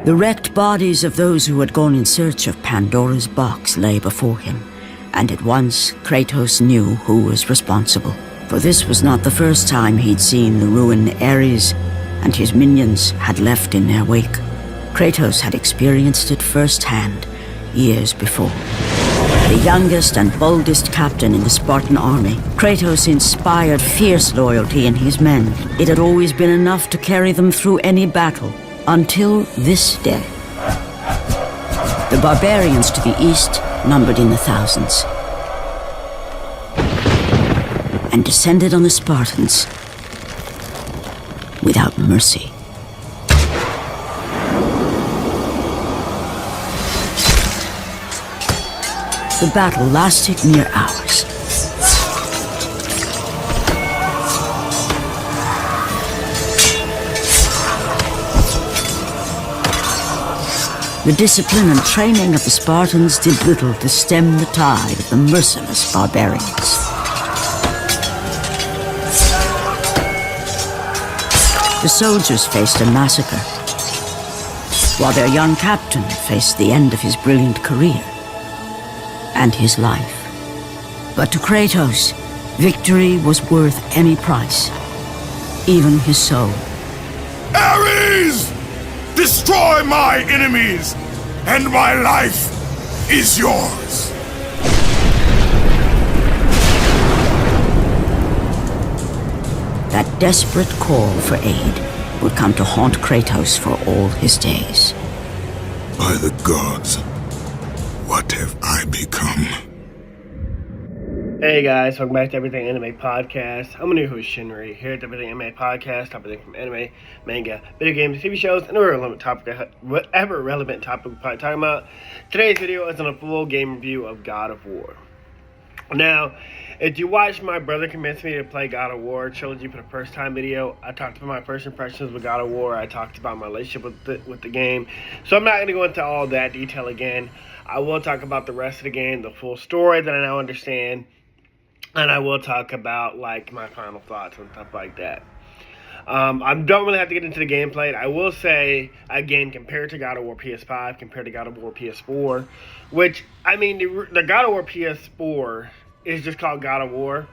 The wrecked bodies of those who had gone in search of Pandora's box lay before him, and at once Kratos knew who was responsible. For this was not the first time he'd seen the ruin Ares and his minions had left in their wake. Kratos had experienced it firsthand years before. The youngest and boldest captain in the Spartan army, Kratos inspired fierce loyalty in his men. It had always been enough to carry them through any battle, until this day. The barbarians to the east numbered in the thousands, and descended on the Spartans without mercy. The battle lasted near hours. The discipline and training of the Spartans did little to stem the tide of the merciless barbarians. The soldiers faced a massacre, while their young captain faced the end of his brilliant career and his life. But to Kratos, victory was worth any price, even his soul. Ares! Destroy my enemies, and my life is yours! That desperate call for aid would come to haunt Kratos for all his days. By the gods, what have I become? Hey guys, welcome back to Everything Anime Podcast. I'm your host Shinry, here at the Everything Anime Podcast, everything from anime, manga, video games, TV shows, and whatever relevant topic we're probably talking about. Today's video is on a full game review of God of War. Now, if you watched my brother convince me to play God of War trilogy for the first time video, I talked about my first impressions with God of War. I talked about my relationship with the game. So I'm not going to go into all that detail again. I will talk about the rest of the game, the full story that I now understand. And I will talk about, like, my final thoughts and stuff like that. I don't really have to get into the gameplay. I will say, again, compared to God of War PS5, compared to God of War PS4, which, I mean, the God of War PS4 is just called God of War.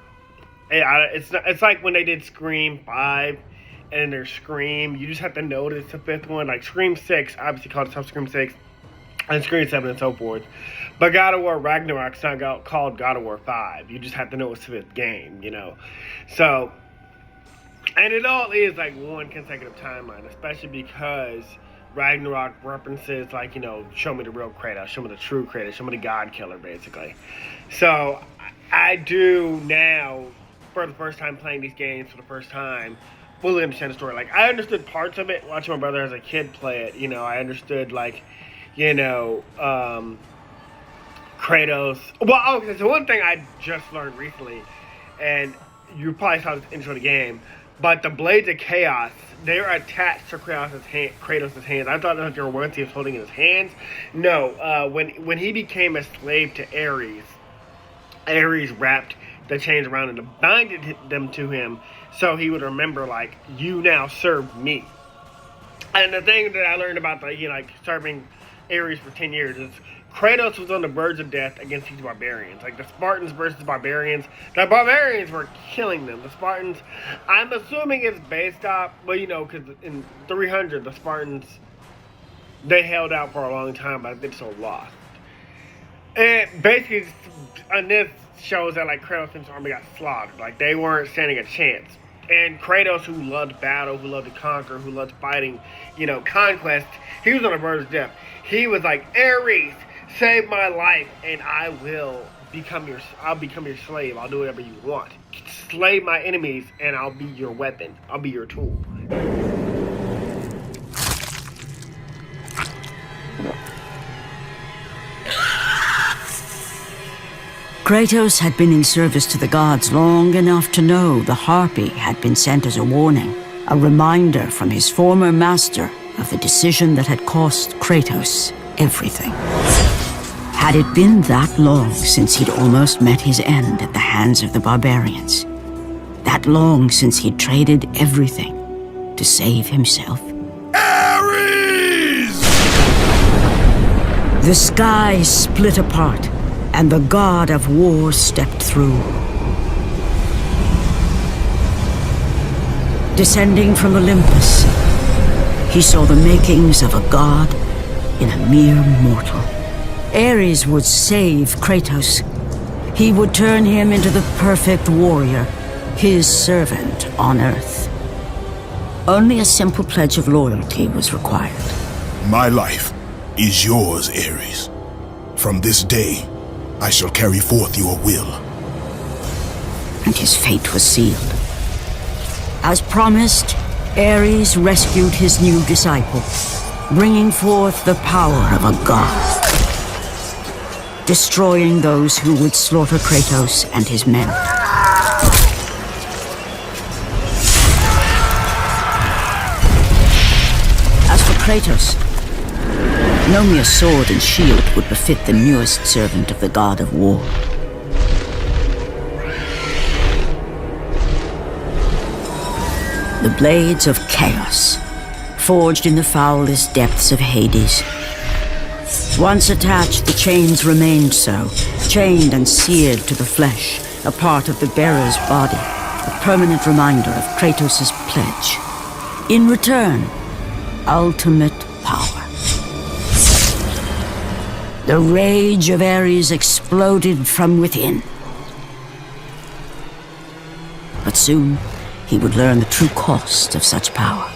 It's like when they did Scream 5 and there's Scream. You just have to notice the fifth one. Like, Scream 6, obviously called itself Scream 6, and Scream 7 and so forth. But God of War Ragnarok's not called God of War 5. You just have to know it's the fifth game, you know. So, and it all is like one consecutive timeline, especially because Ragnarok references, like, you know, show me the real Kratos, show me the true Kratos, show me the God Killer, basically. So, I do now, for the first time playing these games for the first time, fully understand the story. Like, I understood parts of it watching my brother as a kid play it. You know, I understood, like, you know, Kratos. Well, okay, so one thing I just learned recently, and you probably saw this intro to the game, but the Blades of Chaos, they're attached to Kratos' hands. I thought that they were ones he was holding in his hands. No, when he became a slave to Ares wrapped the chains around him and binded them to him so he would remember, like, you now serve me. And the thing that I learned about the, you know, like, serving Ares for 10 years is Kratos was on the verge of death against these barbarians. Like, the Spartans versus barbarians. The barbarians were killing them. The Spartans, I'm assuming it's based off, well, you know, because in 300, the Spartans, they held out for a long time, but they so lost. And basically, and this shows that, like, Kratos and his army got slaughtered. Like, they weren't standing a chance. And Kratos, who loved battle, who loved to conquer, who loved fighting, you know, conquest, he was on the verge of death. He was like, Ares, save my life, and I'll become your slave. I'll do whatever you want. Slay my enemies, and I'll be your weapon. I'll be your tool. Kratos had been in service to the gods long enough to know the Harpy had been sent as a warning, a reminder from his former master of the decision that had cost Kratos everything. Had it been that long since he'd almost met his end at the hands of the barbarians? That long since he'd traded everything to save himself? Ares! The sky split apart, and the god of war stepped through. Descending from Olympus, he saw the makings of a god in a mere mortal. Ares would save Kratos. He would turn him into the perfect warrior, his servant on Earth. Only a simple pledge of loyalty was required. My life is yours, Ares. From this day, I shall carry forth your will. And his fate was sealed. As promised, Ares rescued his new disciple, bringing forth the power of a god, destroying those who would slaughter Kratos and his men. As for Kratos, no mere sword and shield would befit the newest servant of the god of war. The blades of chaos, forged in the foulest depths of Hades. Once attached, the chains remained so, chained and seared to the flesh, a part of the bearer's body, a permanent reminder of Kratos' pledge. In return, ultimate power. The rage of Ares exploded from within. But soon, he would learn the true cost of such power.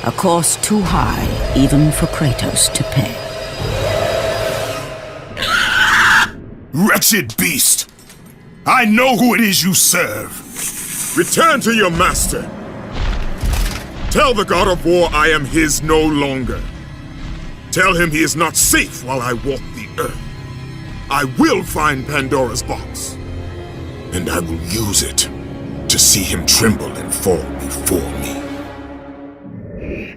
A cost too high even for Kratos to pay. Wretched beast! I know who it is you serve! Return to your master! Tell the god of war I am his no longer. Tell him he is not safe while I walk the earth. I will find Pandora's box. And I will use it to see him tremble and fall before me.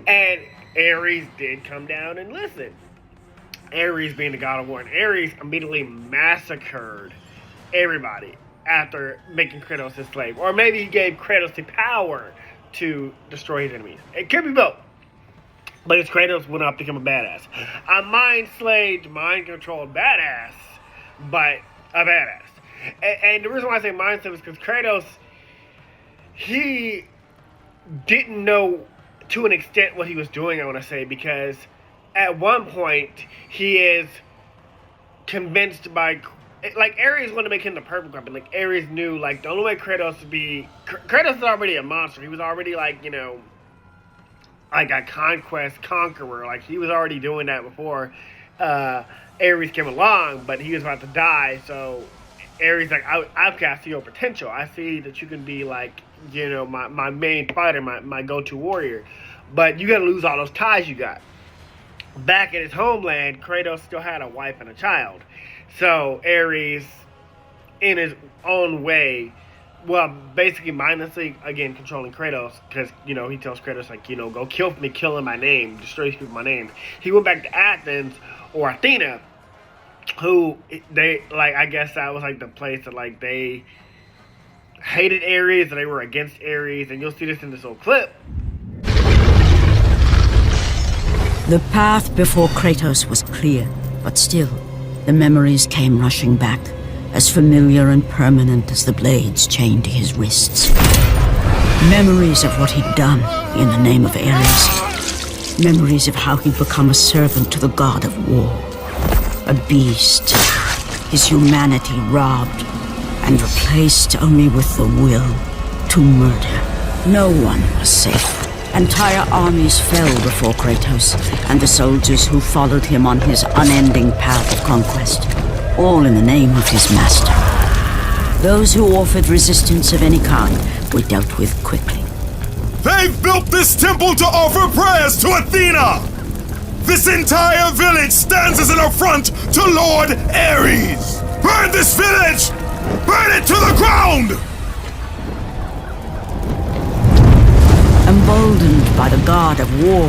And Ares did come down and listen. Ares being the god of war, and Ares immediately massacred everybody after making Kratos his slave. Or maybe he gave Kratos the power to destroy his enemies. It could be both. But his Kratos will not become a badass. A mind-slaved, mind-controlled badass, but a badass. And the reason why I say mind-slaved is because Kratos, he didn't know to an extent what he was doing, I want to say, because at one point, he is convinced by, like, Ares wanted to make him the perfect weapon. Like, Ares knew, like, the only way Kratos would be, Kratos is already a monster. He was already, like, you know, like a conqueror. Like, he was already doing that before Ares came along, but he was about to die, so Ares like, I've got to see your potential. I see that you can be, like, you know, my main fighter, my go-to warrior. But you got to lose all those ties you got. Back in his homeland, Kratos still had a wife and a child. So Ares, in his own way, well, basically mindlessly, again, controlling Kratos, because, you know, he tells Kratos, like, you know, go kill me, kill in my name, destroy these people in my name. He went back to Athens, or Athena, who, they, like, I guess that was, like, the place that, like, they hated Ares, and they were against Ares, and you'll see this in this old clip. The path before Kratos was clear, but still, the memories came rushing back, as familiar and permanent as the blades chained to his wrists. Memories of what he'd done in the name of Ares. Memories of how he'd become a servant to the god of war. A beast, his humanity robbed and replaced only with the will to murder. No one was safe. Entire armies fell before Kratos and the soldiers who followed him on his unending path of conquest, all in the name of his master. Those who offered resistance of any kind were dealt with quickly. They've built this temple to offer prayers to Athena! This entire village stands as an affront to Lord Ares! Burn this village! Burn it to the ground! Emboldened by the god of war,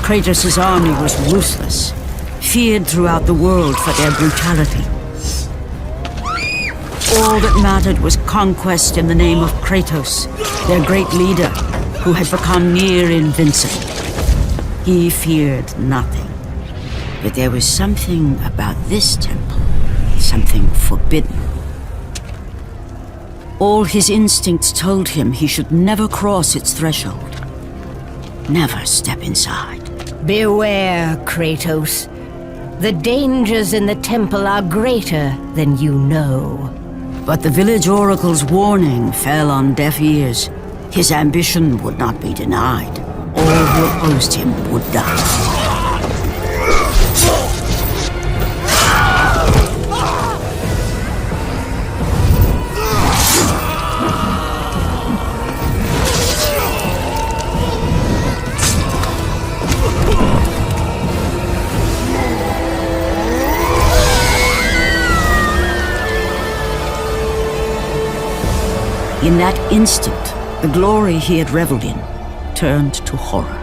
Kratos' army was ruthless, feared throughout the world for their brutality. All that mattered was conquest in the name of Kratos, their great leader, who had become near invincible. He feared nothing. But there was something about this temple, something forbidden. All his instincts told him he should never cross its threshold. Never step inside. Beware, Kratos. The dangers in the temple are greater than you know. But the village oracle's warning fell on deaf ears. His ambition would not be denied. All who opposed him would die. In that instant, the glory he had reveled in turned to horror.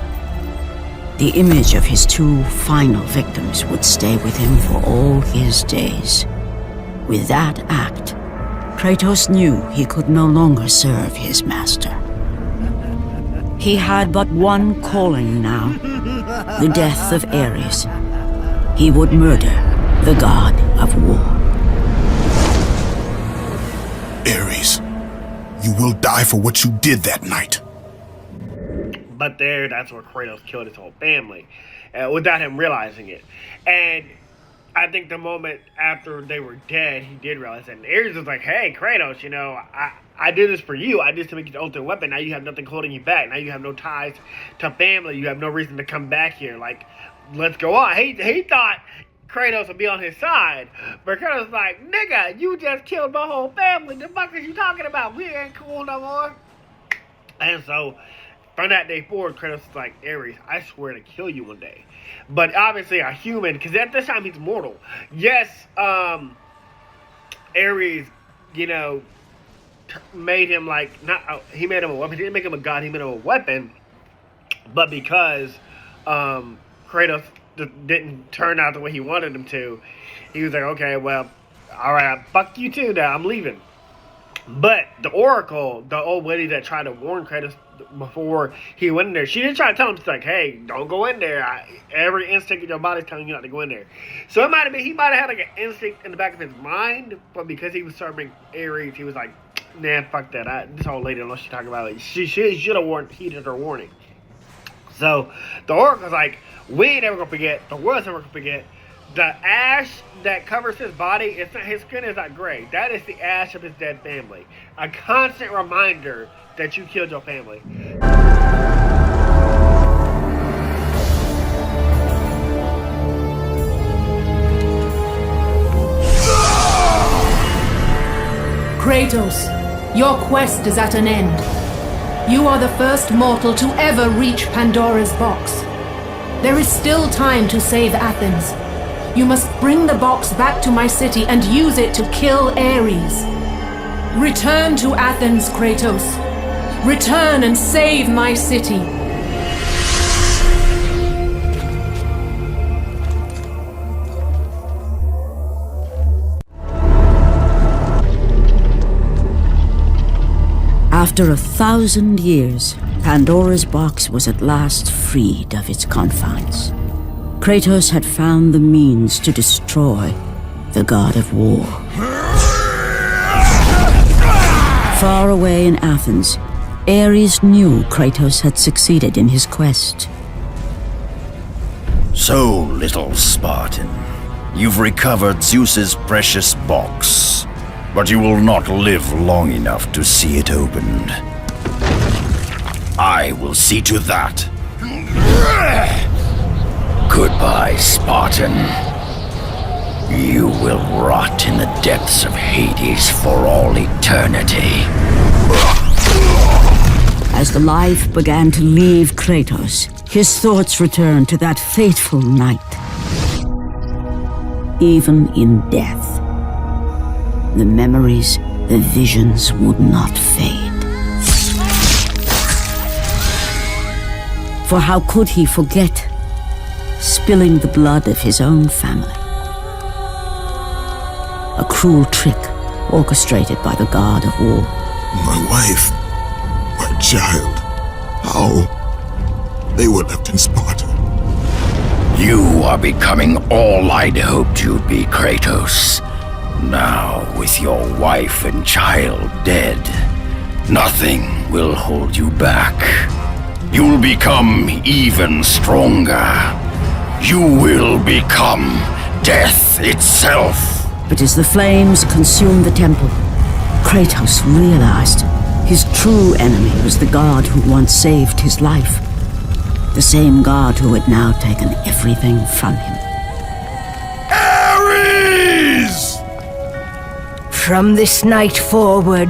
The image of his two final victims would stay with him for all his days. With that act, Kratos knew he could no longer serve his master. He had but one calling now, the death of Ares. He would murder the god of war. Ares, you will die for what you did that night. But that's where Kratos killed his whole family, without him realizing it. And I think the moment after they were dead, he did realize that. And Ares was like, hey, Kratos, you know, I did this for you. I did this to make you the ultimate weapon. Now you have nothing holding you back. Now you have no ties to family. You have no reason to come back here. Like, let's go on. He thought Kratos would be on his side. But Kratos was like, nigga, you just killed my whole family. The fuck is you talking about? We ain't cool no more. And so, from that day forward, Kratos was like, Ares, I swear to kill you one day. But obviously a human, because at this time he's mortal. Yes, Ares, you know, made him like, he made him a weapon. He didn't make him a god, he made him a weapon. But because Kratos didn't turn out the way he wanted him to, he was like, okay, well, alright, fuck you too now, I'm leaving. But the Oracle, the old lady that tried to warn Kratos before he went in there, she didn't try to tell him, she's like, hey, don't go in there. Every instinct in your body's telling you not to go in there. So it might have been, he might have had like an instinct in the back of his mind, but because he was serving Ares, he was like, nah, fuck that. This old lady, unless she's talking about it, she should have heeded her warning. So the Oracle's like, we ain't ever gonna forget, the world's never gonna forget. The ash that covers his body, his skin is not gray. That is the ash of his dead family. A constant reminder that you killed your family. Kratos, your quest is at an end. You are the first mortal to ever reach Pandora's box. There is still time to save Athens. You must bring the box back to my city and use it to kill Ares. Return to Athens, Kratos. Return and save my city. After 1,000 years, Pandora's box was at last freed of its confines. Kratos had found the means to destroy the god of war. Far away in Athens, Ares knew Kratos had succeeded in his quest. So, little Spartan, you've recovered Zeus's precious box, but you will not live long enough to see it opened. I will see to that. Goodbye, Spartan. You will rot in the depths of Hades for all eternity. As the life began to leave Kratos, his thoughts returned to that fateful night. Even in death, the memories, the visions would not fade. For how could he forget spilling the blood of his own family? A cruel trick orchestrated by the god of war. My wife, my child, how? They were left in Sparta. You are becoming all I'd hoped you'd be, Kratos. Now, with your wife and child dead, nothing will hold you back. You'll become even stronger. You will become death itself. But as the flames consumed the temple, Kratos realized his true enemy was the god who once saved his life. The same god who had now taken everything from him. Ares! From this night forward,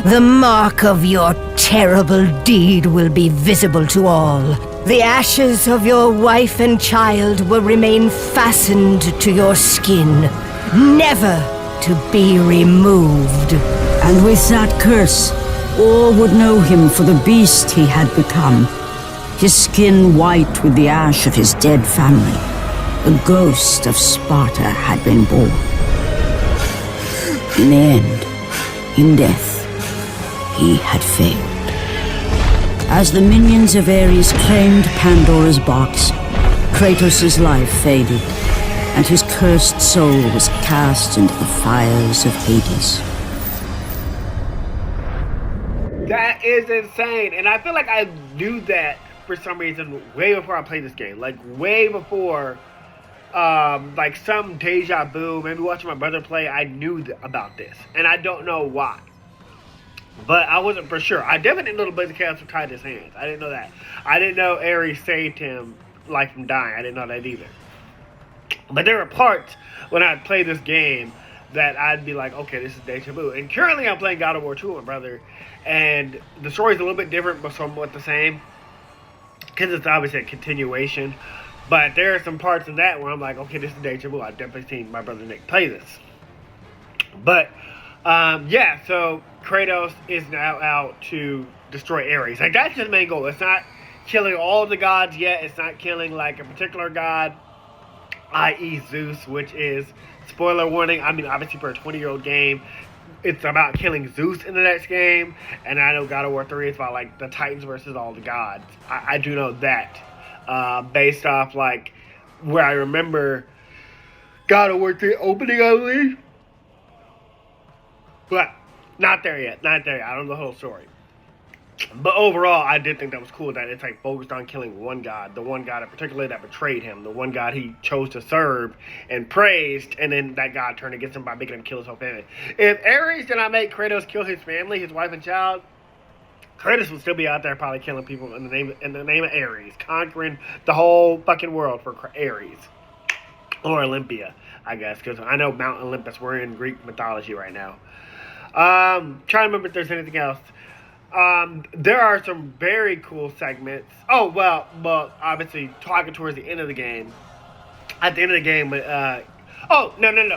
the mark of your terrible deed will be visible to all. The ashes of your wife and child will remain fastened to your skin, never to be removed. And with that curse, all would know him for the beast he had become. His skin white with the ash of his dead family. The ghost of Sparta had been born. In the end, in death, he had failed. As the minions of Ares claimed Pandora's box, Kratos' life faded, and his cursed soul was cast into the fires of Hades. That is insane, and I feel like I knew that for some reason way before I played this game. Like, way before, like some deja vu, maybe watching my brother play, I knew about this, and I don't know why. But I wasn't for sure. I definitely didn't know the Blades of Chaos were tied his hands. I didn't know that. I didn't know Ares saved him, like, from dying. I didn't know that either. But there were parts when I played this game that I'd be like, okay, this is deja vu. And currently I'm playing God of War 2 with my brother, and the story's a little bit different, but somewhat the same, because it's obviously a continuation. But there are some parts in that where I'm like, okay, this is deja vu. I've definitely seen my brother Nick play this. But, yeah, so Kratos is now out to destroy Ares. Like, that's his main goal. It's not killing all the gods yet. It's not killing, like, a particular god, i.e. Zeus, which is, spoiler warning, I mean, obviously for a 20-year-old game, it's about killing Zeus in the next game. And I know God of War 3 is about, like, the Titans versus all the gods. I do know that, based off, like, where I remember God of War 3 opening, I believe. But not there yet. Not there yet. I don't know the whole story. But overall, I did think that was cool that it's like focused on killing one god. The one god in particular that betrayed him. The one god he chose to serve and praised. And then that god turned against him by making him kill his whole family. If Ares did not make Kratos kill his family, his wife and child, Kratos would still be out there probably killing people in the name of Ares. Conquering the whole fucking world for Ares. Or Olympia, I guess. Because I know Mount Olympus. We're in Greek mythology right now. Trying to remember if there's anything else. There are some very cool segments. Oh, well, obviously, talking towards the end of the game. At the end of the game, no,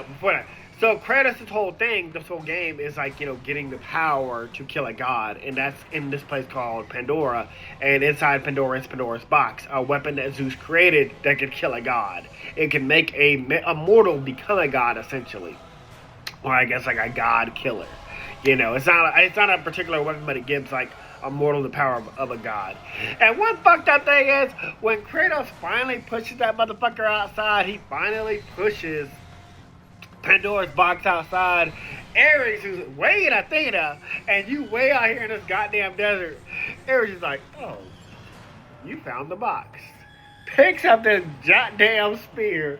before that. So, Kratos' whole thing, this whole game, is like, you know, getting the power to kill a god. And that's in this place called Pandora. And inside Pandora is Pandora's box, a weapon that Zeus created that could kill a god. It can make a mortal become a god, essentially. Or I guess like a god killer. You know, it's not a particular weapon, but it gives, like, a mortal the power of a god. And one fucked up thing is, when Kratos finally pushes that motherfucker outside, he finally pushes Pandora's box outside. Ares, who's way in Athena, and you way out here in this goddamn desert, Ares is like, oh, you found the box. Picks up this goddamn spear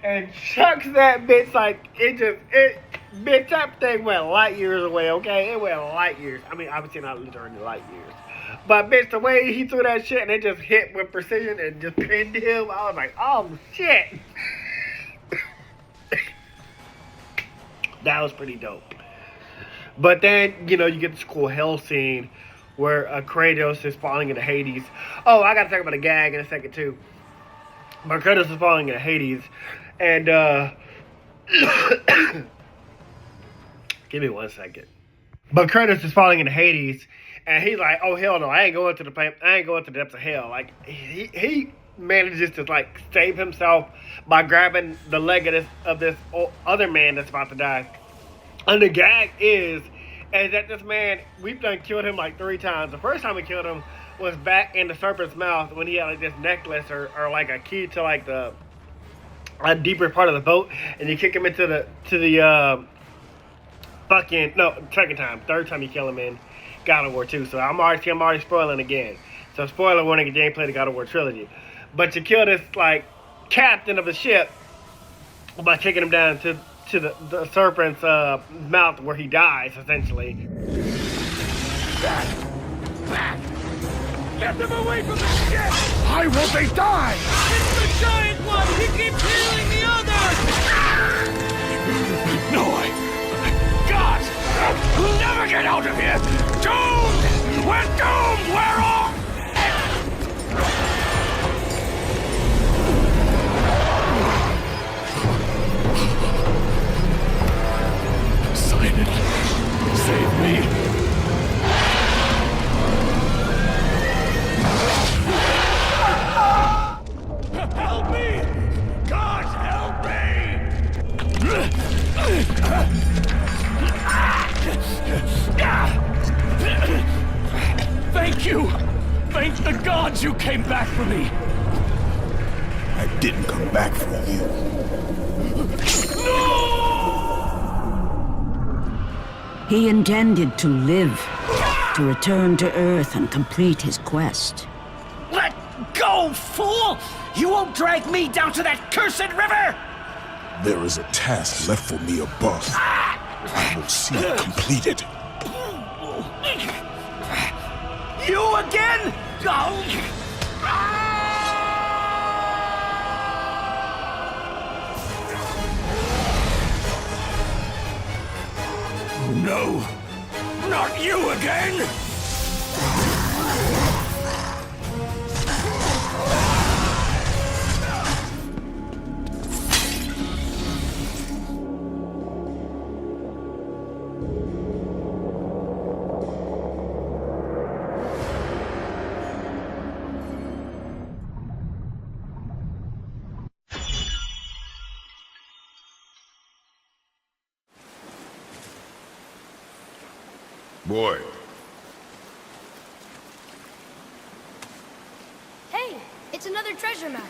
and chucks that bitch like bitch, that thing went light years away, okay? It went light years. I mean, obviously not literally light years. But, bitch, the way he threw that shit and it just hit with precision and just pinned him, I was like, oh, shit. That was pretty dope. But then, you know, you get this cool hell scene where Kratos is falling into Hades. Oh, I gotta talk about a gag in a second, too. But Kratos is falling into Hades. And, give me 1 second. But Kratos is falling into Hades, and he's like, "Oh hell no, I ain't going to the depths of hell." Like he manages to like save himself by grabbing the leg of this other man that's about to die. And the gag is that this man, we've done killed him like 3 times. The first time we killed him was back in the serpent's mouth when he had like this necklace or like a key to like a deeper part of the boat, and you kick him into the third time you kill him in God of War 2. So I'm already spoiling again. So spoiler warning, again, play the God of War trilogy. But you kill this like captain of the ship by kicking him down to the serpent's mouth where he dies, essentially. Back! Get them away from the ship! Why won't they die? It's the giant one! He keeps healing the others! No, God! We'll never get out of here! Doomed! We're doomed! We're off! Sign it. Save me. Help me! God, help me! Thank you! Thank the gods you came back for me! I didn't come back for you. No! He intended to live, to return to Earth and complete his quest. Let go, fool! You won't drag me down to that cursed river! There is a task left for me above. I will see it completed. You again? Oh. No! Not you again! Boy. Hey, it's another treasure map.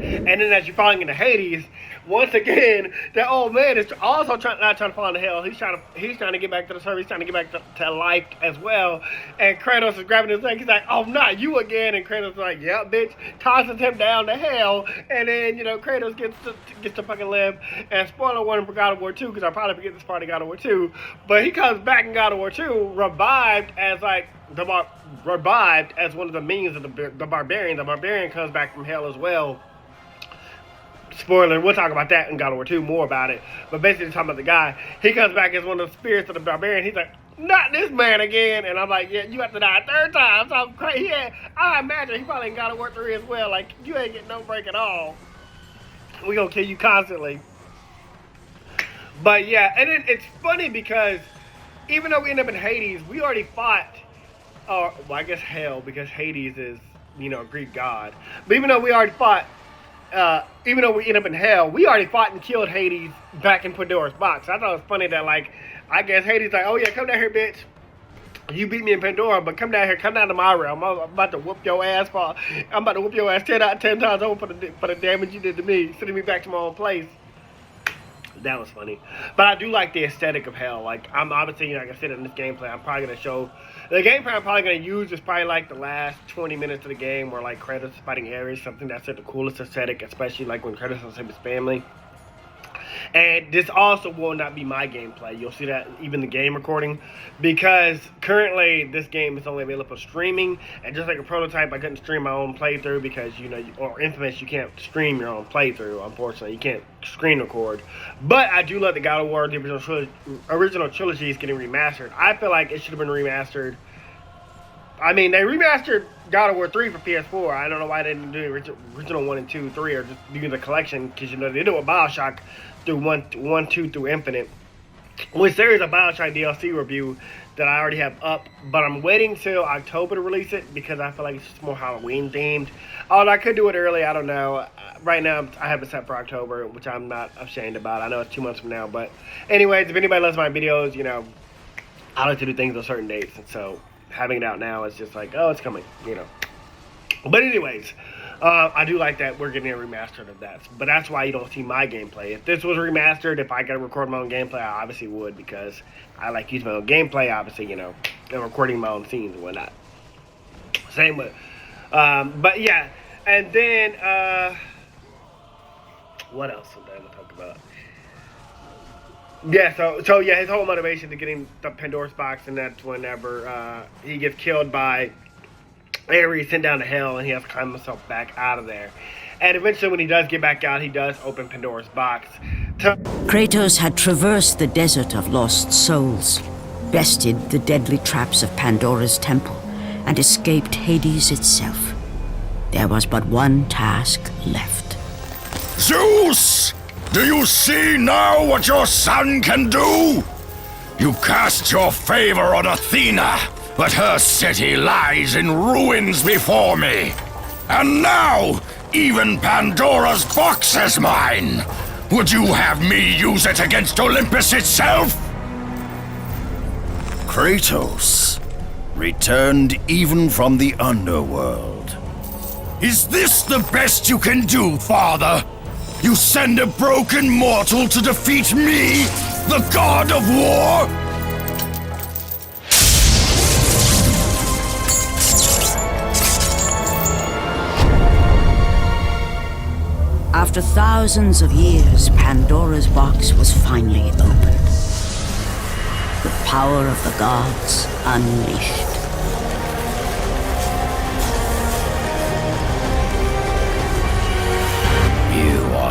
And then as you're falling into Hades, once again, that old man is also not trying to fall into hell. He's trying to get back to the surface. He's trying to get back to life as well. And Kratos is grabbing his leg. He's like, "Oh, not you again!" And Kratos is like, "Yeah, bitch." Tosses him down to hell. And then Kratos gets to fucking live. And spoiler warning for God of War 2, because I'll probably forget this part of God of War 2. But he comes back in God of War 2, revived as one of the minions of the barbarian. The barbarian comes back from hell as well. Spoiler, we'll talk about that in God of War 2, more about it. But basically talking about the guy, he comes back as one of the spirits of the barbarian. He's like, "Not this man again." And I'm like, "Yeah, you have to die a third time." So I'm crazy. Yeah, I imagine he probably in God of War 3 as well. Like, you ain't getting no break at all. We gonna kill you constantly. But yeah, and it's funny because even though we end up in Hades, we already fought, well, I guess hell, because Hades is, a Greek god. But even though we already fought, even though we end up in hell, we already fought and killed Hades back in Pandora's box. I thought it was funny that, like, I guess Hades like, "Oh yeah, come down here, bitch. You beat me in Pandora, but come down here, come down to my realm. I'm about to whoop your ass I'm about to whoop your ass 10 times over for the damage you did to me, sending me back to my own place." That was funny. But I do like the aesthetic of hell. Like, I'm obviously, like I said, in this gameplay, I'm probably going to show... The gameplay I'm probably going to use is probably, like, the last 20 minutes of the game where, like, Kratos is fighting Ares, something that's the coolest aesthetic, especially, like, when Kratos is with his family. And this also will not be my gameplay. You'll see that even the game recording, because currently this game is only available for streaming, and just like a prototype, I couldn't stream my own playthrough because, or Infamous, you can't stream your own playthrough, unfortunately. You can't screen record. But I do love the God of War, the original trilogy is getting remastered. I feel like it should have been remastered I mean, they remastered God of War 3 for PS4. I don't know why they didn't do the original 1 and 2, 3, or just do the collection, because, you know, they did it with Bioshock through 1, 2 through Infinite. Which there is a Bioshock DLC review that I already have up, but I'm waiting till October to release it because I feel like it's just more Halloween themed. Although I could do it early, I don't know. Right now, I have it set for October, which I'm not ashamed about. I know it's 2 months from now, but anyways, if anybody loves my videos, you know, I like to do things on certain dates, and so having it out now is just like, oh, it's coming, you know. But anyways, I do like that we're getting a remastered of that. But that's why you don't see my gameplay. If this was remastered, if I could record my own gameplay, I obviously would, because I like using my own gameplay, obviously, you know, and recording my own scenes and whatnot. Same with, but yeah. And then, what else was I going to talk about? Yeah, so yeah, his whole motivation to getting the Pandora's box, and that's whenever he gets killed by Ares, sent down to hell, and he has to climb himself back out of there. And eventually, when he does get back out, he does open Pandora's box. Kratos had traversed the desert of lost souls, bested the deadly traps of Pandora's temple, and escaped Hades itself. There was but one task left. Zeus! Do you see now what your son can do? You cast your favor on Athena, but her city lies in ruins before me. And now, even Pandora's box is mine. Would you have me use it against Olympus itself? Kratos returned even from the underworld. Is this the best you can do, Father? You send a broken mortal to defeat me, the god of war? After thousands of years, Pandora's box was finally opened. The power of the gods unleashed.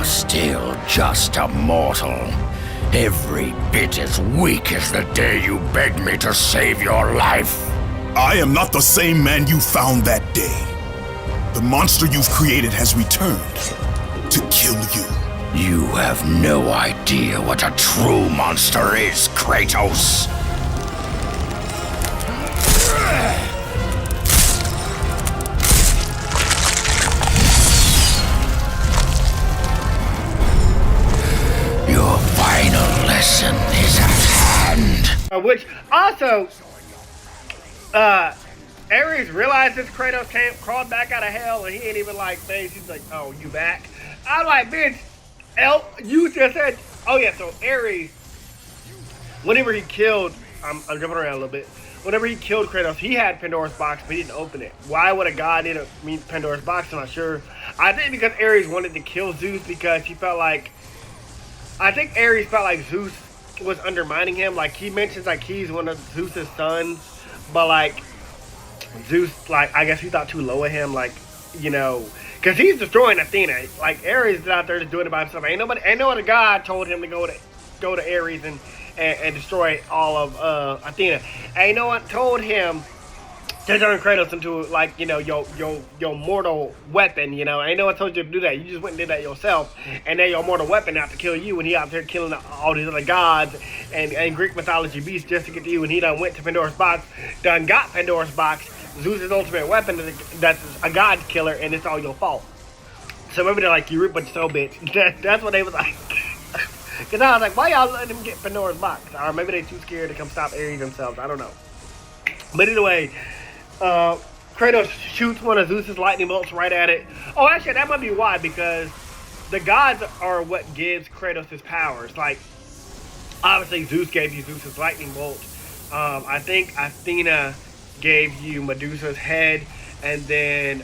Still just a mortal. Every bit as weak as the day you begged me to save your life. I am not the same man you found that day. The monster you've created has returned to kill you. You have no idea what a true monster is, Kratos. Your final lesson is at hand. Which also, Ares realizes Kratos crawled back out of hell, and he ain't even like things. He's like, "Oh, you back?" I'm like, "Bitch, you just said." Oh yeah, so Ares, whenever he killed, I'm jumping around a little bit. Whenever he killed Kratos, he had Pandora's box, but he didn't open it. Why would a god need Pandora's box? I'm not sure. I think because Ares wanted to kill Zeus because he felt like. I think Ares felt like Zeus was undermining him. Like, he mentions, like, he's one of Zeus's sons. But, like, Zeus, like, I guess he thought too low of him. Like, you know, because he's destroying Athena. Like, Ares is out there just doing it by himself. Ain't no other god told him to go to Ares and destroy all of Athena. Ain't no one told him to turn Kratos into, like, you know, your mortal weapon, you know. Ain't no one told you to do that. You just went and did that yourself. And then your mortal weapon out to kill you, and he out there killing all these other gods and Greek mythology beasts just to get to you. And he done went to Pandora's box, done got Pandora's box, Zeus's ultimate weapon that's a god killer, and it's all your fault. So maybe they're like, you rip but so bitch. That's what they was like. Because I was like, why y'all letting him get Pandora's box? Or maybe they too scared to come stop Ares themselves. I don't know. But anyway, Kratos shoots one of Zeus's lightning bolts right at it. Oh, actually, that might be why, because the gods are what gives Kratos his powers. Like, obviously, Zeus gave you Zeus's lightning bolt. I think Athena gave you Medusa's head, and then,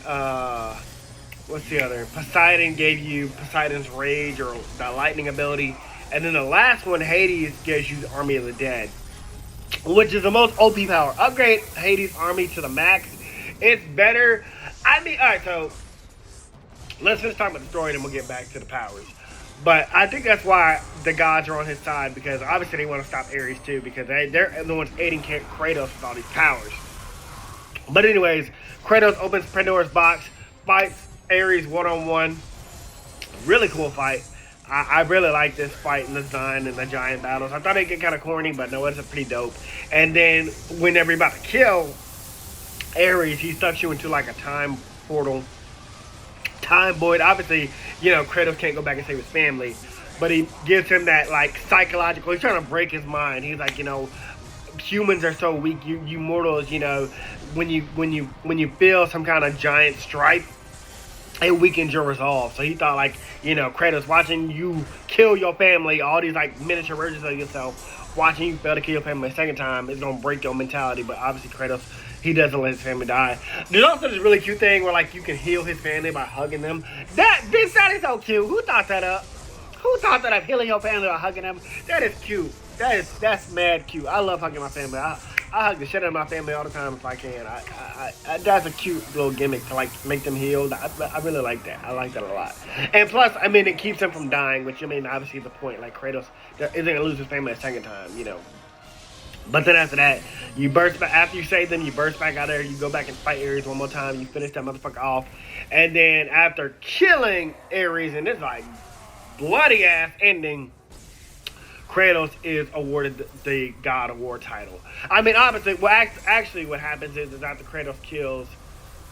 what's the other? Poseidon gave you Poseidon's rage, or the lightning ability. And then the last one, Hades, gives you the Army of the Dead, which is the most OP power. Upgrade Hades' army to the max. It's better. I mean, alright, so let's just talk about the story, and then we'll get back to the powers. But I think that's why the gods are on his side, because obviously they want to stop Ares too, because they're the ones aiding Kratos with all these powers. But anyways, Kratos opens Pandora's box, fights Ares one-on-one. Really cool fight. I really like this fight and the design and the giant battles. I thought it'd get kind of corny, but no, it's pretty dope. And then whenever you're about to kill Ares, he sucks you into like a time portal. Time void. Obviously, you know, Kratos can't go back and save his family, but he gives him that like psychological, he's trying to break his mind. He's like, you know, humans are so weak, you mortals, you know, when you feel some kind of giant stripe, it weakens your resolve. So he thought, like, you know, Kratos watching you kill your family, all these like miniature versions of yourself, watching you fail to kill your family a second time is gonna break your mentality. But obviously Kratos, he doesn't let his family die. There's also this really cute thing where like you can heal his family by hugging them. That is so cute. Who thought that up? Who thought that of healing your family by hugging them? That is cute. That's mad cute. I love hugging my family. I hug the shit out of my family all the time if I can. I that's a cute little gimmick to like make them healed. I really like that. I like that a lot. And plus, I mean, it keeps them from dying, which I mean, obviously is the point. Like Kratos isn't gonna lose his family a second time, you know. But then after that, you burst back. After you save them, you burst back out there. You go back and fight Ares one more time. You finish that motherfucker off. And then after killing Ares in this like bloody ass ending, Kratos is awarded the God of War title. I mean, obviously, well, actually what happens is after Kratos kills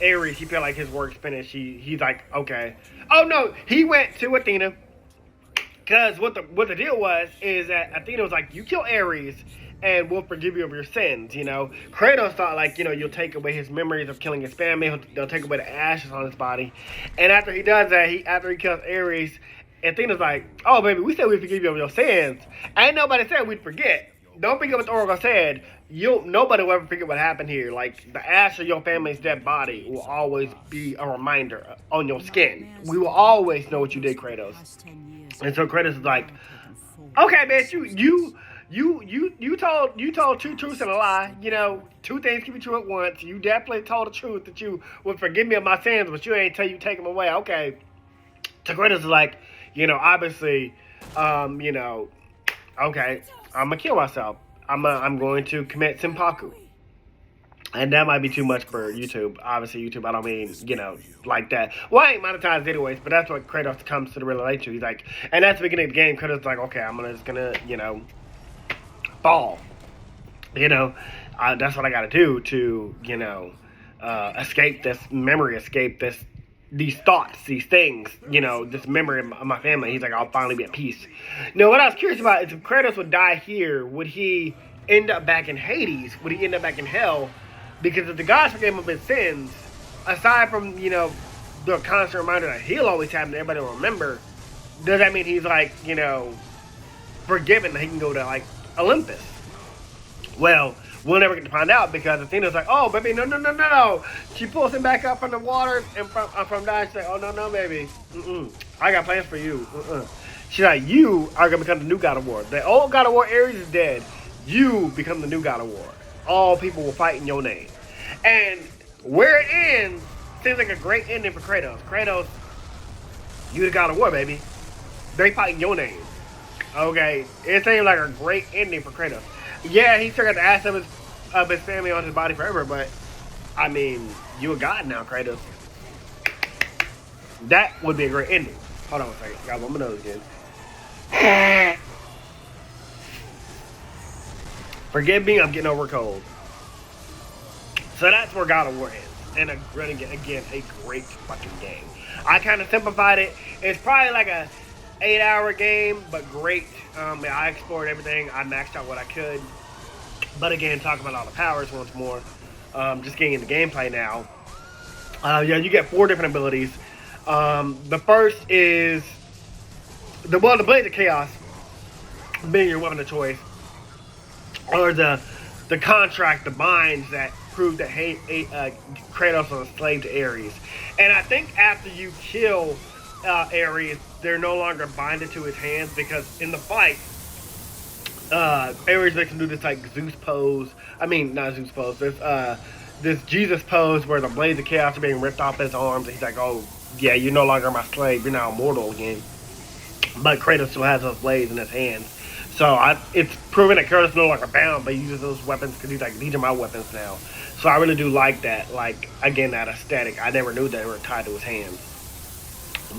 Ares, he felt like his work's finished. He's like, okay. Oh, no, he went to Athena. Because what the deal was is that Athena was like, you kill Ares, and we'll forgive you of your sins, you know. Kratos thought, like, you know, you'll take away his memories of killing his family. They'll take away the ashes on his body. And after he does that, after he kills Ares, Athena's like, oh, baby, we said we'd forgive you of your sins. Ain't nobody said we'd forget. Don't forget what the Oracle said. Nobody will ever forget what happened here. Like, the ash of your family's dead body will always be a reminder on your skin. We will always know what you did, Kratos. And so Kratos is like, okay, bitch, you told two truths and a lie. You know, two things can be true at once. You definitely told the truth that you would forgive me of my sins, but you ain't tell you take them away. Okay. So Kratos is like, you know, obviously, you know, okay, I'm gonna kill myself. I'm going to commit seppuku. And that might be too much for YouTube. Obviously, YouTube, I don't mean, you know, like that. Well, I ain't monetized anyways, but that's what Kratos comes to the realization. He's like, and that's the beginning of the game. Kratos is like, okay, I'm just gonna, you know, fall. You know, that's what I gotta do to, you know, escape this memory, escape these thoughts, these things, you know, this memory of my family. He's like, I'll finally be at peace. Now, what I was curious about is if Kratos would die here, would he end up back in Hades? Would he end up back in hell? Because if the gods forgave him of his sins, aside from, you know, the constant reminder that he'll always have and everybody will remember, does that mean he's like, you know, forgiven that he can go to, like, Olympus? Well, we'll never get to find out because Athena's like, oh, baby, no. She pulls him back up from the water and from dying. She's like, oh, no, baby. I got plans for you. She's like, you are going to become the new God of War. The old God of War, Ares, is dead. You become the new God of War. All people will fight in your name. And where it ends seems like a great ending for Kratos. Kratos, you the God of War, baby. They fight in your name. Okay? It seems like a great ending for Kratos. Yeah, he still got the ass of his family on his body forever, but, I mean, you a god now, Kratos. That would be a great ending. Hold on a second. Got one of those again. Forgive me, I'm getting over a cold. So that's where God of War is. And again, a great fucking game. I kind of simplified it. It's probably like a 8-hour game, but great. I explored everything. I maxed out what I could. But again, talking about all the powers once more. Just getting into gameplay now. Yeah, you get 4 different abilities. The first is the Blade of Chaos, being your weapon of choice, or the contract, the binds that prove that Kratos was a slave to Ares. And I think after you kill Ares, they're no longer binded to his hands because in the fight, Ares makes him do this like Zeus pose. I mean, not Zeus pose. This Jesus pose where the blades of chaos are being ripped off his arms. And he's like, oh, yeah, you're no longer my slave. You're now immortal again. But Kratos still has those blades in his hands. So it's proven that Kratos is no longer bound, but he uses those weapons because he's like, these are my weapons now. So I really do like that. Like, again, that aesthetic. I never knew they were tied to his hands.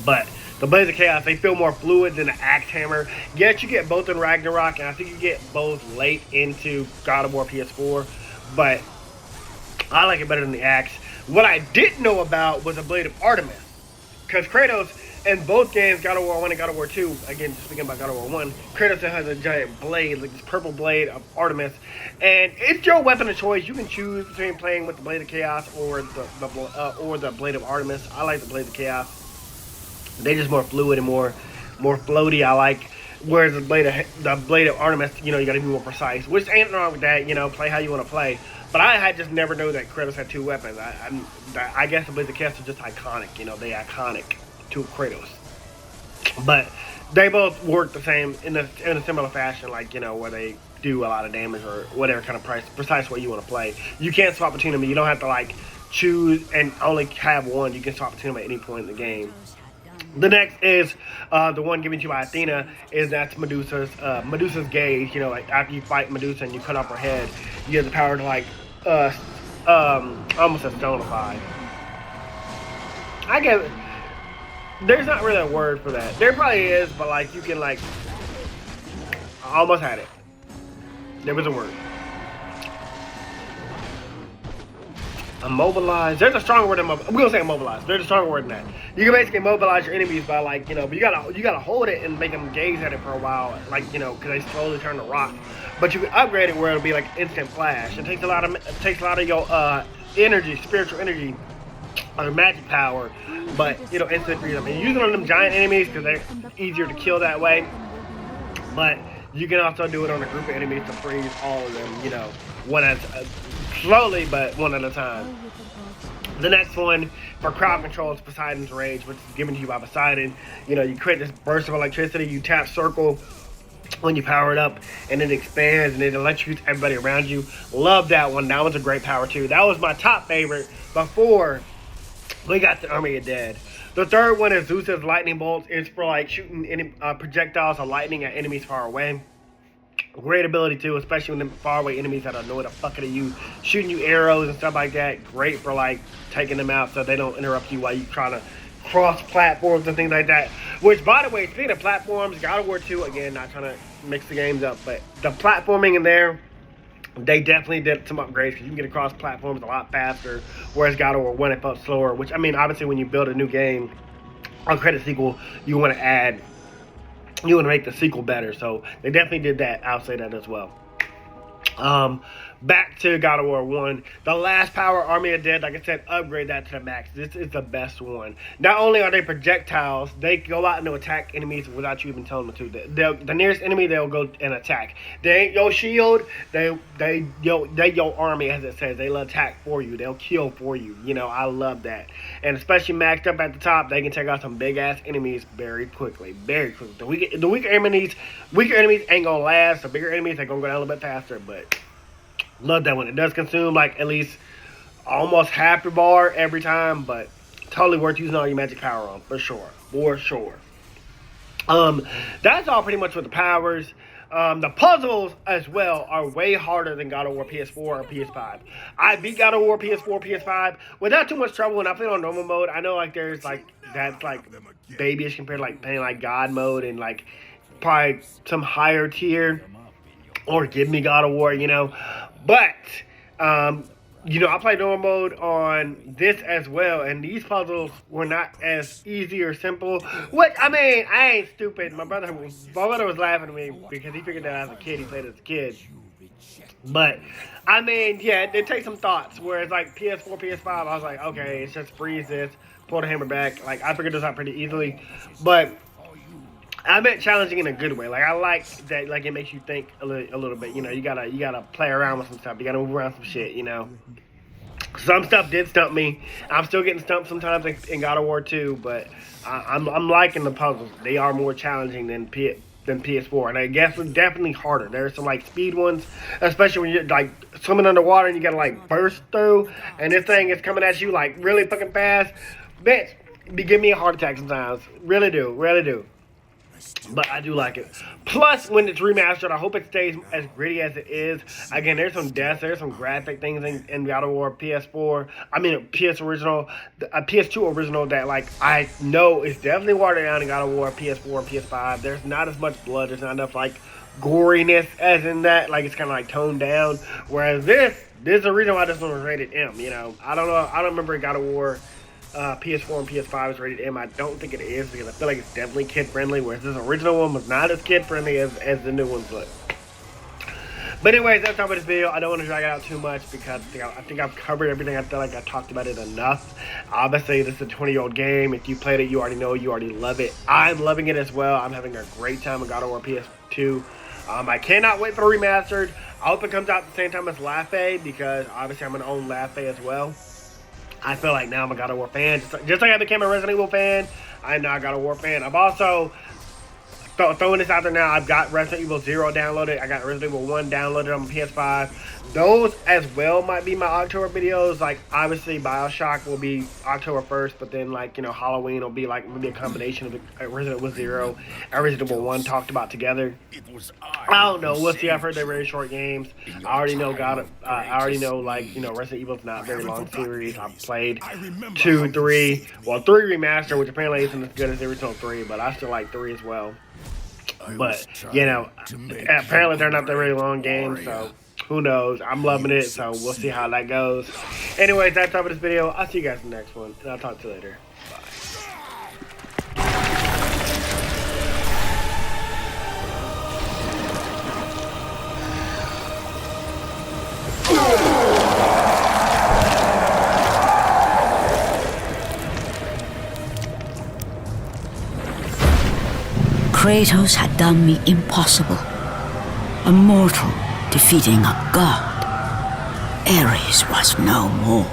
But the Blades of Chaos, they feel more fluid than the Axe Hammer. Yes, you get both in Ragnarok, and I think you get both late into God of War PS4. But I like it better than the Axe. What I didn't know about was a Blade of Artemis. Because Kratos, in both games, God of War 1 and God of War 2, again, just speaking about God of War 1, Kratos has a giant blade, like this purple blade of Artemis. And it's your weapon of choice. You can choose between playing with the Blade of Chaos or the Blade of Artemis. I like the Blade of Chaos. They're just more fluid and more floaty. I like. Whereas the Blade of Artemis, you got to be more precise. Which ain't wrong with that. Play how you want to play. But I had just never known that Kratos had two weapons. I guess the Blades of Chaos are just iconic. They iconic to Kratos. But they both work the same in a similar fashion, like where they do a lot of damage or whatever kind of precise way you want to play. You can't swap between them. You don't have to like choose and only have one. You can swap between them at any point in the game. The next is the one given to you by Athena. That's Medusa's gaze. Like after you fight Medusa and you cut off her head, you have the power to like almost a stonify. I guess there's not really a word for that. There probably is, but like you can like. I almost had it. There was a word. Immobilize. There's a stronger word than we're gonna say immobilize. There's a stronger word than that. You can basically immobilize your enemies by like, but you gotta hold it and make them gaze at it for a while, like, because they slowly turn to rock. But you can upgrade it where it'll be like instant flash. It takes a lot of your energy, spiritual energy, or magic power, but it'll instantly freeze them. And using on them giant enemies because they're easier to kill that way. But you can also do it on a group of enemies to freeze all of them, slowly, but one at a time. The next one for crowd control is Poseidon's Rage, which is given to you by Poseidon. You create this burst of electricity. You tap circle when you power it up, and it expands and it electrocutes everybody around you. Love that one. That one's a great power too. That was my top favorite before we got the Army of Dead. The third one is Zeus's lightning bolts. It's for like shooting projectiles of lightning at enemies far away. Great ability too, especially when the faraway enemies that annoy the fuck out of you, shooting you arrows and stuff like that. Great for like taking them out so they don't interrupt you while you trying to cross platforms and things like that. Which, by the way, speaking of platforms, God of War 2, again, not trying to mix the games up, but the platforming in there, they definitely did some upgrades because you can get across platforms a lot faster. Whereas God of War 1, it felt slower. Which, I mean, obviously, when you build a new game or create a sequel, you want to make the sequel better. So they definitely did that. I'll say that as well. Back to God of War 1. The last power, Army of Dead, like I said, upgrade that to the max. This is the best one. Not only are they projectiles, they go out and attack enemies without you even telling them to. The nearest enemy, they'll go and attack. They ain't your shield. They your army, as it says. They'll attack for you. They'll kill for you. I love that. And especially maxed up at the top, they can take out some big ass enemies very quickly. Very quickly. The weaker enemies ain't gonna last. The bigger enemies, they're gonna go down a little bit faster, but love that one. It does consume like at least almost half your bar every time, but totally worth using all your magic power on, for sure. That's all pretty much with the powers. The puzzles as well are way harder than God of War PS4 or PS5. I beat God of War PS4, PS5 without too much trouble when I played on normal mode. I know like there's like that's like babyish compared to like playing like God mode and like probably some higher tier or give me God of War, But, I played normal mode on this as well, and these puzzles were not as easy or simple. Which, I mean, I ain't stupid. My brother was laughing at me because he figured that as a kid. He played as a kid. But, I mean, yeah, it takes some thoughts. Whereas, like, PS4, PS5, I was like, okay, it's just freeze this, pull the hammer back. Like, I figured this out pretty easily. But I meant challenging in a good way. Like, I like that, like, it makes you think a little bit. You gotta play around with some stuff. You gotta move around some shit, Some stuff did stump me. I'm still getting stumped sometimes in God of War 2, but I'm liking the puzzles. They are more challenging than PS4, and I guess it's definitely harder. There's some, like, speed ones, especially when you're, like, swimming underwater and you gotta, like, burst through, and this thing is coming at you, like, really fucking fast. Bitch, be giving me a heart attack sometimes. Really do. but I do like it. Plus, when it's remastered, I hope it stays as gritty as it is. Again, there's some deaths, there's some graphic things in God of War PS4. I mean, PS2 original that like I know is definitely watered down in God of War PS4, PS5. There's not as much blood. There's not enough like goriness as in that. Like it's kind of like toned down. Whereas there's a reason why this one was rated M. You know, I don't know. I don't remember God of War. PS4 and PS5 is rated M. I don't think it is because I feel like it's definitely kid friendly, whereas this original one was not as kid friendly as the new ones look. But anyways, that's all for this video. I don't want to drag it out too much because I think I've covered everything. I feel like I talked about it enough. Obviously, this is a 20-year-old game. If you played it, you already know. You already love it. I'm loving it as well. I'm having a great time with God of War PS2. I cannot wait for the remastered. I hope it comes out at the same time as Lafe because obviously I'm going to own Lafe as well. I feel like now I'm a God of War fan. Just like I became a Resident Evil fan, I'm now a God of War fan. I've also, throwing this out there now, I've got Resident Evil 0 downloaded. I got Resident Evil 1 downloaded on PS5. Those as well might be my October videos. Like, obviously, Bioshock will be October 1st, but then, like, you know, Halloween will be, like, maybe a combination of the Resident Evil 0 and Resident Evil 1 talked about together. I don't know. We'll see. I've heard they're very short games. I already know I already know, like, you know, Resident Evil's not a very long series. I've played 2, 3. Well, 3 remaster, which apparently isn't as good as the original 3, but I still like 3 as well. But, you know, apparently they're not that very long games, so who knows? I'm loving it, so we'll see how that goes. Anyways, that's all for this video. I'll see you guys in the next one, and I'll talk to you later. Kratos had done the impossible. A mortal defeating a god. Ares was no more.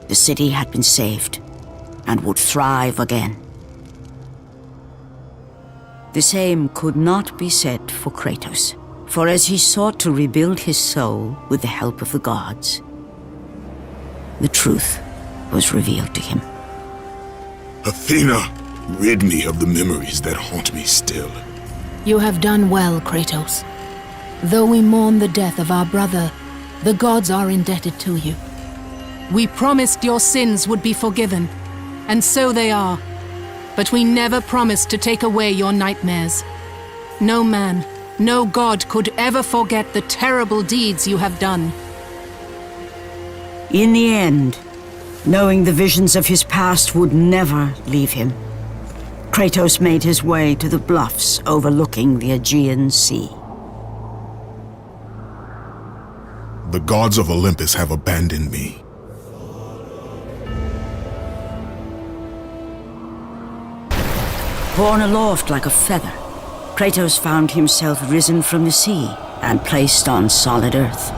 The city had been saved and would thrive again. The same could not be said for Kratos, for as he sought to rebuild his soul with the help of the gods, the truth was revealed to him. Athena, rid me of the memories that haunt me still. You have done well, Kratos. Though we mourn the death of our brother, the gods are indebted to you. We promised your sins would be forgiven, and so they are. But we never promised to take away your nightmares. No man, no god could ever forget the terrible deeds you have done. In the end, knowing the visions of his past would never leave him, Kratos made his way to the bluffs overlooking the Aegean Sea. The gods of Olympus have abandoned me. Borne aloft like a feather, Kratos found himself risen from the sea and placed on solid earth.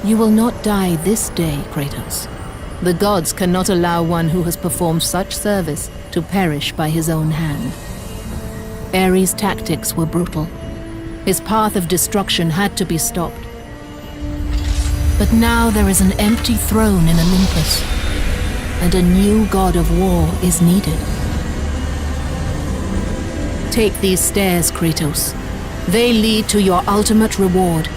You will not die this day, Kratos. The gods cannot allow one who has performed such service to perish by his own hand. Ares' tactics were brutal. His path of destruction had to be stopped. But now there is an empty throne in Olympus, and a new god of war is needed. Take these stairs, Kratos. They lead to your ultimate reward.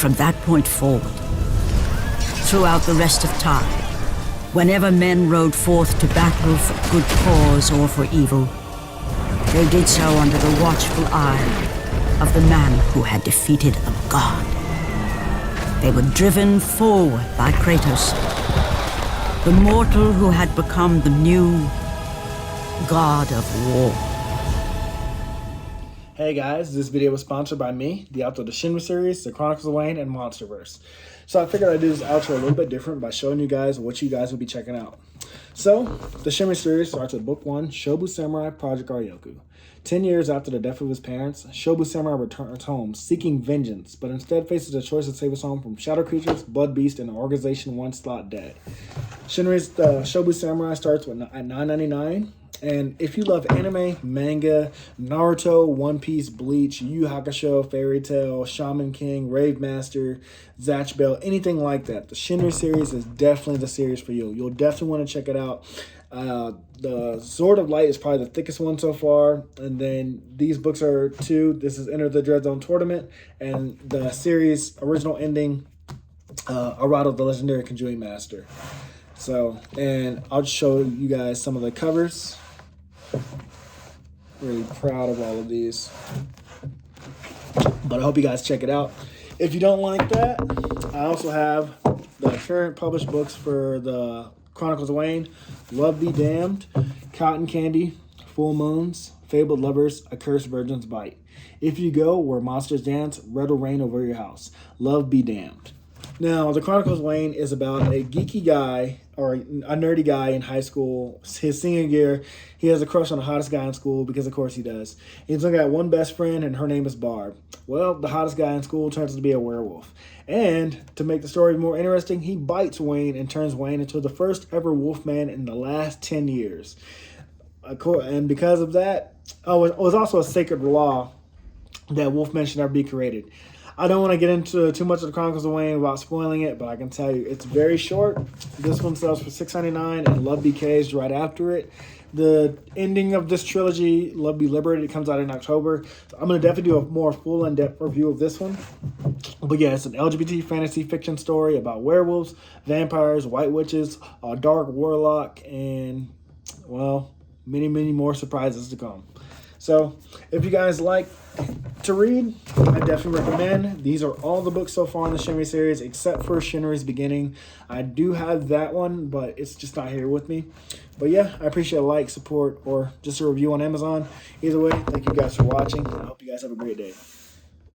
from that point forward, throughout the rest of time, whenever men rode forth to battle for good cause or for evil, they did so under the watchful eye of the man who had defeated a god. They were driven forward by Kratos, the mortal who had become the new god of war. Hey guys, this video was sponsored by me, the author of the Shinry series, the Chronicles of Wayne, and Monsterverse. So I figured I'd do this outro a little bit different by showing you guys what you guys will be checking out. So, the Shinry series starts with Book 1, Shobu Samurai Project Aryoku. 10 years after the death of his parents, Shobu Samurai returns home seeking vengeance, but instead faces the choice to save his home from shadow creatures, blood beasts, and an organization once thought dead. Shinry's Shobu Samurai starts at $9.99. And if you love anime, manga, Naruto, One Piece, Bleach, Yu Yu Hakusho, Fairy Tail, Shaman King, Rave Master, Zatch Bell, anything like that, the Shinry series is definitely the series for you. You'll definitely want to check it out. The Sword of Light is probably the thickest one so far. And then these books are 2. This is Enter the Dread Zone Tournament. And the series original ending, Arado, the Legendary Konjuis Master. So, and I'll just show you guys some of the covers. Really proud of all of these. But I hope you guys check it out. If you don't like that, I also have the current published books for the Chronicles of Wayne, Love Be Damned, Cotton Candy, Full Moons, Fabled Lovers, A Cursed Virgin's Bite. If You Go Where Monsters Dance, Red will Reign Over Your House. Love Be Damned. Now, the Chronicles of Wayne is about a geeky guy, or a nerdy guy in high school. His senior year, he has a crush on the hottest guy in school, because of course he does. He's only got one best friend, and her name is Barb. Well, the hottest guy in school turns out to be a werewolf. And, to make the story more interesting, he bites Wayne and turns Wayne into the first ever wolfman in the last 10 years. And because of that, it was also a sacred law that wolfmen should never be created. I don't want to get into too much of the Chronicles of Wayne without spoiling it, but I can tell you it's very short. This one sells for $6.99, and Love Be Caged right after it. The ending of this trilogy, Love Be Liberated, comes out in October. So I'm going to definitely do a more full in-depth review of this one. But yeah, it's an LGBT fantasy fiction story about werewolves, vampires, white witches, a dark warlock, and, well, many, many more surprises to come. So, if you guys like to read, I definitely recommend. These are all the books so far in the Shinry series, except for Shinry's Beginning. I do have that one, but it's just not here with me. But yeah, I appreciate a like, support, or just a review on Amazon. Either way, thank you guys for watching. I hope you guys have a great day.